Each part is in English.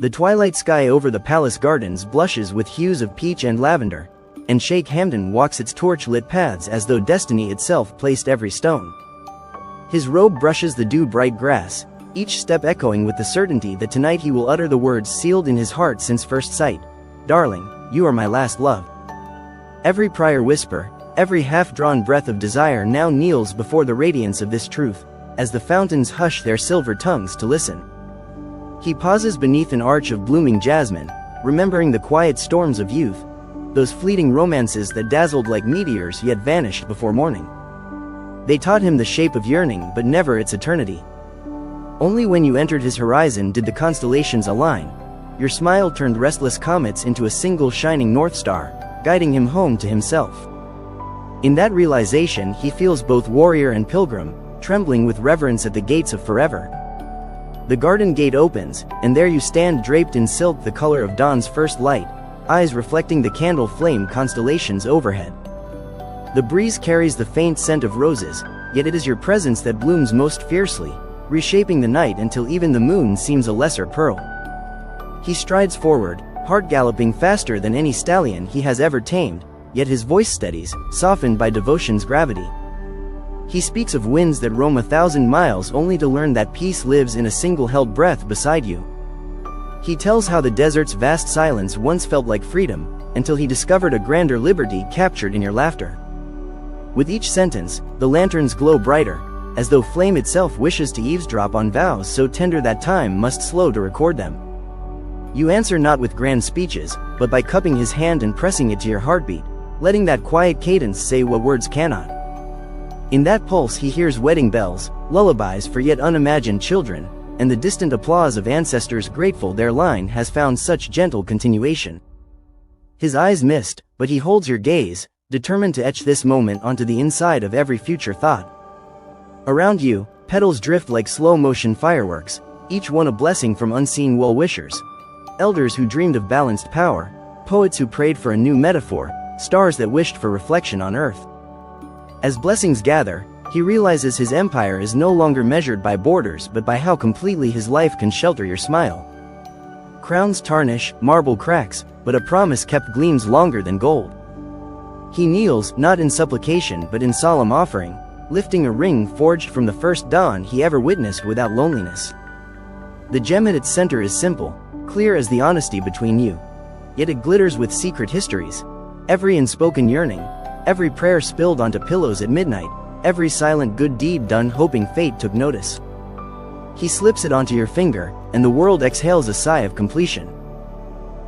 The twilight sky over the palace gardens blushes with hues of peach and lavender, and Sheikh Hamdan walks its torch-lit paths as though destiny itself placed every stone. His robe brushes the dew-bright grass, each step echoing with the certainty that tonight he will utter the words sealed in his heart since first sight. Darling, you are my last love. Every prior whisper, every half-drawn breath of desire now kneels before the radiance of this truth, as the fountains hush their silver tongues to listen. He pauses beneath an arch of blooming jasmine, remembering the quiet storms of youth, those fleeting romances that dazzled like meteors yet vanished before morning. They taught him the shape of yearning but never its eternity. Only when you entered his horizon did the constellations align. Your smile turned restless comets into a single shining North Star, guiding him home to himself. In that realization he feels both warrior and pilgrim, trembling with reverence at the gates of forever. The garden gate opens, and there you stand draped in silk the color of dawn's first light, eyes reflecting the candle flame constellations overhead. The breeze carries the faint scent of roses, yet it is your presence that blooms most fiercely, reshaping the night until even the moon seems a lesser pearl. He strides forward, heart galloping faster than any stallion he has ever tamed, yet his voice steadies, softened by devotion's gravity. He speaks of winds that roam 1,000 miles only to learn that peace lives in a single held breath beside you. He tells how the desert's vast silence once felt like freedom, until he discovered a grander liberty captured in your laughter. With each sentence, the lanterns glow brighter, as though flame itself wishes to eavesdrop on vows so tender that time must slow to record them. You answer not with grand speeches, but by cupping his hand and pressing it to your heartbeat, letting that quiet cadence say what words cannot. In that pulse he hears wedding bells, lullabies for yet unimagined children, and the distant applause of ancestors grateful their line has found such gentle continuation. His eyes mist, but he holds your gaze, determined to etch this moment onto the inside of every future thought. Around you, petals drift like slow-motion fireworks, each one a blessing from unseen well-wishers. Elders who dreamed of balanced power, poets who prayed for a new metaphor, stars that wished for reflection on earth. As blessings gather, he realizes his empire is no longer measured by borders but by how completely his life can shelter your smile. Crowns tarnish, marble cracks, but a promise kept gleams longer than gold. He kneels, not in supplication but in solemn offering, lifting a ring forged from the first dawn he ever witnessed without loneliness. The gem at its center is simple, clear as the honesty between you. Yet it glitters with secret histories. Every unspoken yearning, every prayer spilled onto pillows at midnight, every silent good deed done hoping fate took notice. He slips it onto your finger, and the world exhales a sigh of completion.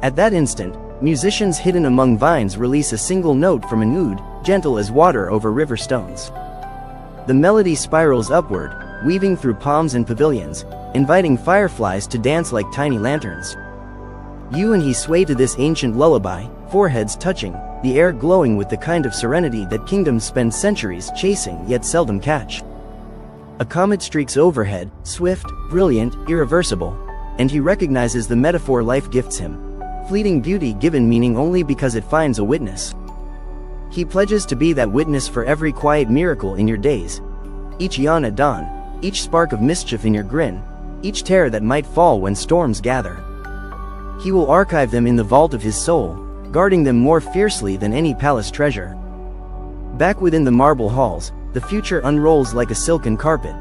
At that instant, musicians hidden among vines release a single note from an oud, gentle as water over river stones. The melody spirals upward, weaving through palms and pavilions, inviting fireflies to dance like tiny lanterns. You and he sway to this ancient lullaby, foreheads touching, the air glowing with the kind of serenity that kingdoms spend centuries chasing yet seldom catch. A comet streaks overhead, swift, brilliant, irreversible, and he recognizes the metaphor life gifts him. Fleeting beauty given meaning only because it finds a witness. He pledges to be that witness for every quiet miracle in your days. Each yawn at dawn, each spark of mischief in your grin, each tear that might fall when storms gather. He will archive them in the vault of his soul, guarding them more fiercely than any palace treasure. Back within the marble halls, the future unrolls like a silken carpet.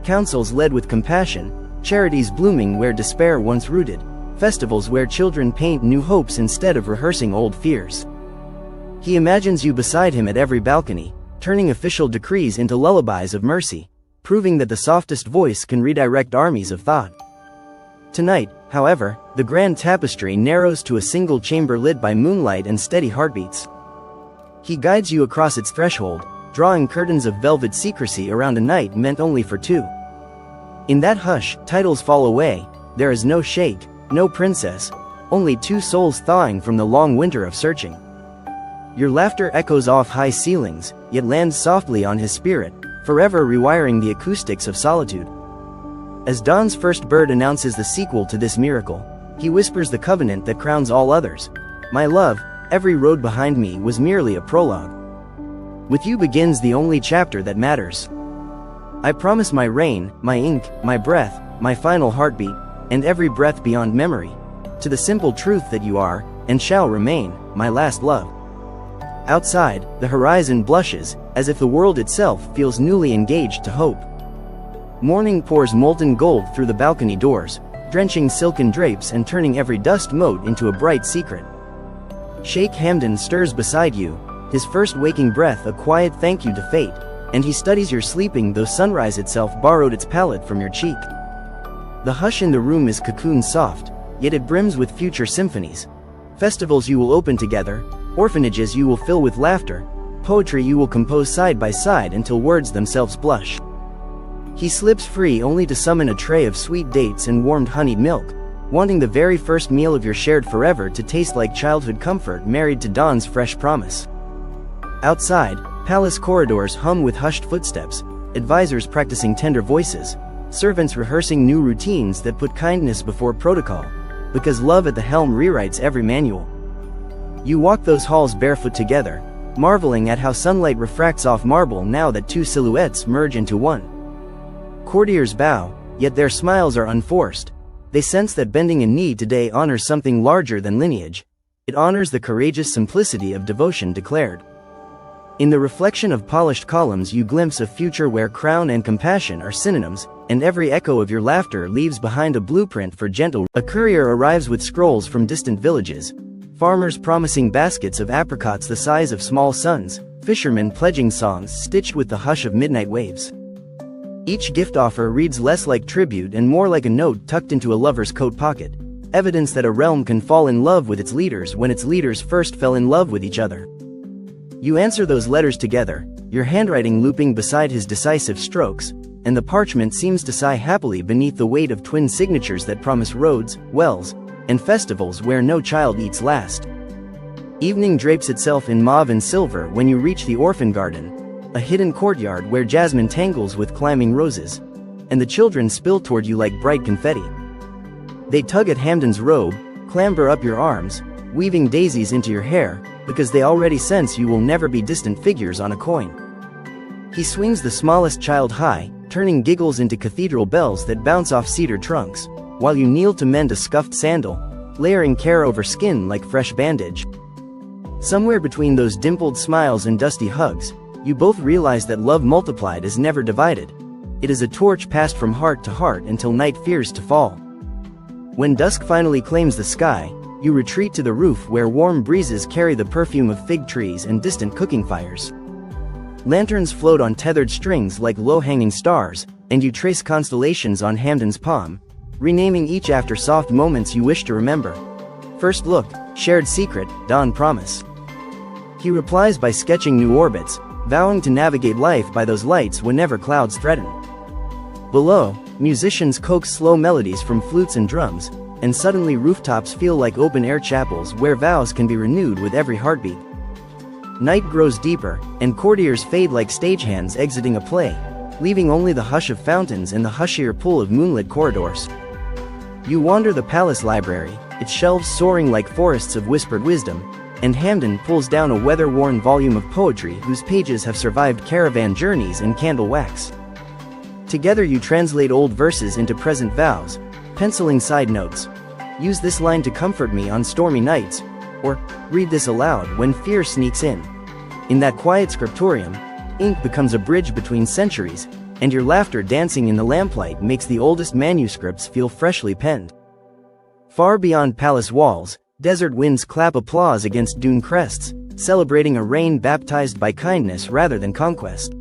Councils led with compassion, charities blooming where despair once rooted, festivals where children paint new hopes instead of rehearsing old fears. He imagines you beside him at every balcony, turning official decrees into lullabies of mercy, proving that the softest voice can redirect armies of thought. Tonight, however, the grand tapestry narrows to a single chamber lit by moonlight and steady heartbeats. He guides you across its threshold, drawing curtains of velvet secrecy around a night meant only for two. In that hush, titles fall away, there is no sheikh, no princess, only two souls thawing from the long winter of searching. Your laughter echoes off high ceilings, yet lands softly on his spirit, forever rewiring the acoustics of solitude. As dawn's first bird announces the sequel to this miracle, he whispers the covenant that crowns all others. My love, every road behind me was merely a prologue. With you begins the only chapter that matters. I promise my reign, my ink, my breath, my final heartbeat, and every breath beyond memory, to the simple truth that you are, and shall remain, my last love. Outside, the horizon blushes, as if the world itself feels newly engaged to hope. Morning pours molten gold through the balcony doors, drenching silken drapes and turning every dust mote into a bright secret. Sheikh Hamdan stirs beside you, his first waking breath a quiet thank you to fate, and he studies your sleeping though sunrise itself borrowed its palette from your cheek. The hush in the room is cocoon soft, yet it brims with future symphonies. Festivals you will open together, orphanages you will fill with laughter, poetry you will compose side by side until words themselves blush. He slips free only to summon a tray of sweet dates and warmed honeyed milk, wanting the very first meal of your shared forever to taste like childhood comfort married to dawn's fresh promise. Outside, palace corridors hum with hushed footsteps, advisors practicing tender voices, servants rehearsing new routines that put kindness before protocol, because love at the helm rewrites every manual. You walk those halls barefoot together, marveling at how sunlight refracts off marble now that two silhouettes merge into one. Courtiers bow, yet their smiles are unforced. They sense that bending a knee today honors something larger than lineage. It honors the courageous simplicity of devotion declared. In the reflection of polished columns you glimpse a future where crown and compassion are synonyms, and every echo of your laughter leaves behind a blueprint for gentle. A courier arrives with scrolls from distant villages, farmers promising baskets of apricots the size of small suns, fishermen pledging songs stitched with the hush of midnight waves. Each gift offer reads less like tribute and more like a note tucked into a lover's coat pocket, evidence that a realm can fall in love with its leaders when its leaders first fell in love with each other. You answer those letters together, your handwriting looping beside his decisive strokes, and the parchment seems to sigh happily beneath the weight of twin signatures that promise roads, wells, and festivals where no child eats last. Evening drapes itself in mauve and silver when you reach the orphan garden, a hidden courtyard where jasmine tangles with climbing roses, and the children spill toward you like bright confetti. They tug at Hamdan's robe, clamber up your arms, weaving daisies into your hair, because they already sense you will never be distant figures on a coin. He swings the smallest child high, turning giggles into cathedral bells that bounce off cedar trunks, while you kneel to mend a scuffed sandal, layering care over skin like fresh bandage. Somewhere between those dimpled smiles and dusty hugs, you both realize that love multiplied is never divided. It is a torch passed from heart to heart until night fears to fall. When dusk finally claims the sky, you retreat to the roof where warm breezes carry the perfume of fig trees and distant cooking fires. Lanterns float on tethered strings like low-hanging stars, and you trace constellations on Hamdan's palm, renaming each after soft moments you wish to remember. First look, shared secret, dawn promise. He replies by sketching new orbits, vowing to navigate life by those lights whenever clouds threaten. Below, musicians coax slow melodies from flutes and drums, and suddenly rooftops feel like open-air chapels where vows can be renewed with every heartbeat. Night grows deeper, and courtiers fade like stagehands exiting a play, leaving only the hush of fountains and the hushier pull of moonlit corridors. You wander the palace library, its shelves soaring like forests of whispered wisdom, and Hamdan pulls down a weather-worn volume of poetry whose pages have survived caravan journeys and candle wax. Together you translate old verses into present vows, penciling side notes. Use this line to comfort me on stormy nights, or read this aloud when fear sneaks in. In that quiet scriptorium, ink becomes a bridge between centuries, and your laughter dancing in the lamplight makes the oldest manuscripts feel freshly penned. Far beyond palace walls, desert winds clap applause against dune crests, celebrating a reign baptized by kindness rather than conquest.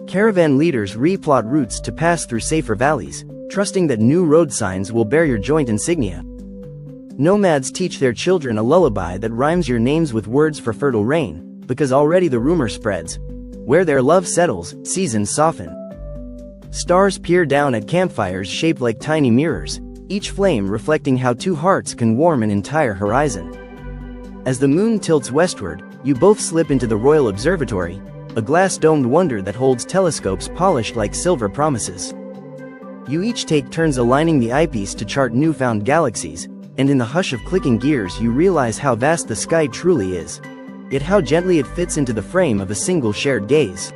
Caravan leaders replot routes to pass through safer valleys, trusting that new road signs will bear your joint insignia. Nomads teach their children a lullaby that rhymes your names with words for fertile rain, because already the rumor spreads, where their love settles, seasons soften. Stars peer down at campfires shaped like tiny mirrors, each flame reflecting how two hearts can warm an entire horizon. As the moon tilts westward, you both slip into the royal observatory, a glass-domed wonder that holds telescopes polished like silver promises. You each take turns aligning the eyepiece to chart newfound galaxies, and in the hush of clicking gears you realize how vast the sky truly is, yet how gently it fits into the frame of a single shared gaze.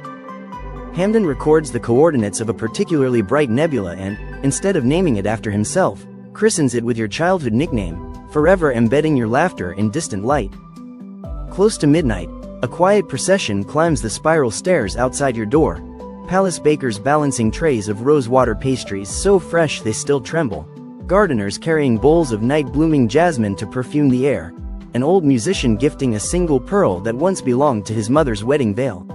Hamdan records the coordinates of a particularly bright nebula and, instead of naming it after himself, christens it with your childhood nickname, forever embedding your laughter in distant light. Close to midnight, a quiet procession climbs the spiral stairs outside your door, palace bakers balancing trays of rosewater pastries so fresh they still tremble, gardeners carrying bowls of night-blooming jasmine to perfume the air, an old musician gifting a single pearl that once belonged to his mother's wedding veil.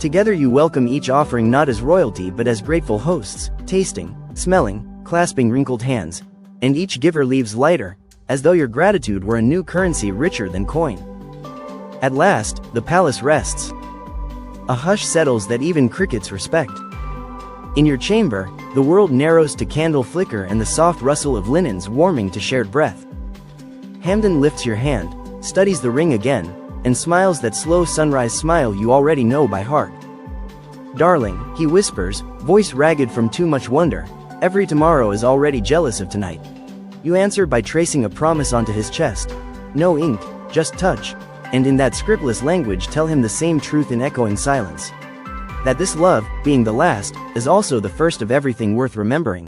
Together you welcome each offering not as royalty but as grateful hosts, tasting, smelling, clasping wrinkled hands, and each giver leaves lighter, as though your gratitude were a new currency richer than coin. At last, the palace rests. A hush settles that even crickets respect. In your chamber, the world narrows to candle flicker and the soft rustle of linens warming to shared breath. Hamdan lifts your hand, studies the ring again, and smiles that slow sunrise smile you already know by heart. Darling, he whispers, voice ragged from too much wonder, every tomorrow is already jealous of tonight. You answer by tracing a promise onto his chest. No ink, just touch, and in that scriptless language tell him the same truth in echoing silence. That this love, being the last, is also the first of everything worth remembering.